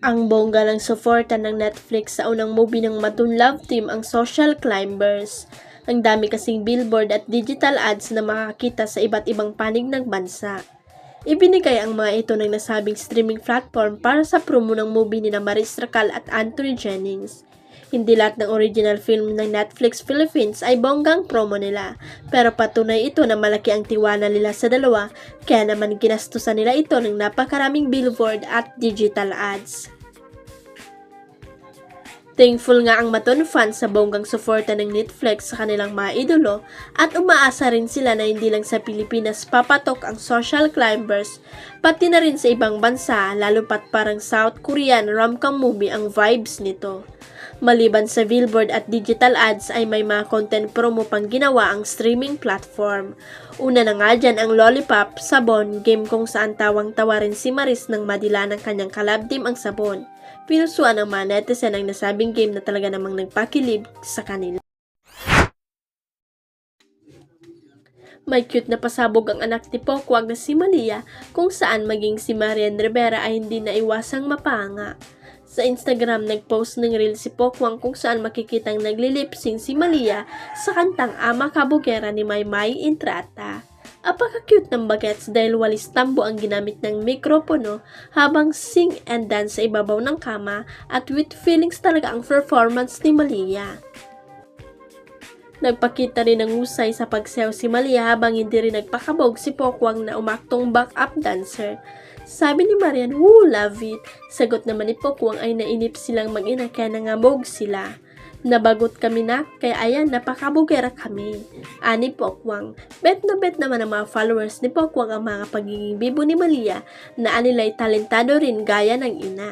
Ang bongga ng suporta ng Netflix sa unang movie ng Matun Love Team ang Social Climbers. Ang dami kasing billboard at digital ads na makakita sa iba't ibang panig ng bansa. Ibinigay ang mga ito ng nasabing streaming platform para sa promo ng movie ni Maris Racal at Anthony Jennings. Hindi lahat ng original film ng Netflix Philippines ay bonggang promo nila, pero patunay ito na malaki ang tiwala nila sa dalawa, kaya naman ginastusan nila ito ng napakaraming billboard at digital ads. Thankful nga ang Maton fans sa bonggang suporta ng Netflix sa kanilang mga idolo at umaasa rin sila na hindi lang sa Pilipinas papatok ang Social Climbers, pati na rin sa ibang bansa, lalo pat parang South Korean rom-com movie ang vibes nito. Maliban sa billboard at digital ads ay may mga content promo pang ginawa ang streaming platform. Una na nga dyan ang Lollipop Sabon, game kung saan tawang-tawa rin si Maris nang madila ng kanyang collab team ang sabon. Pinusuan ng mga netizen ang nasabing game na talaga namang nagpakilib sa kanila. May cute na pasabog ang anak ni Pokwag na si Malia kung saan maging si Marian Rivera ay hindi naiwasang mapanga. Sa Instagram, nag-post ng reel si Pokwang kung saan makikitang naglilipsing si Malia sa kantang Ama Kabugera ni Maymay Intrata. Apaka-cute ng bagets dahil walis tambo ang ginamit ng mikropono habang sing and dance sa ibabaw ng kama at with feelings talaga ang performance ni Malia. Nagpakita rin ng husay sa pagsayaw si Malia habang hindi rin nagpakabog si Pokwang na umaktong back-up dancer. Sabi ni Marian, "Woo, love it." Sagot naman ni Pokwang ay nainip silang mag-ina kaya nangabog sila. "Nabagot kami na, kaya ayan, napakabugera kami." Ani Pokwang. Bet naman ang mga followers ni Pokwang ang mga pagiging bibo ni Malia na anilay talentado rin gaya ng ina.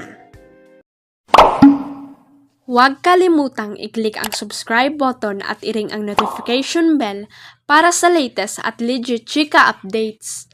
Huwag kalimutang i-click ang subscribe button at i-ring ang notification bell para sa latest at legit chika updates.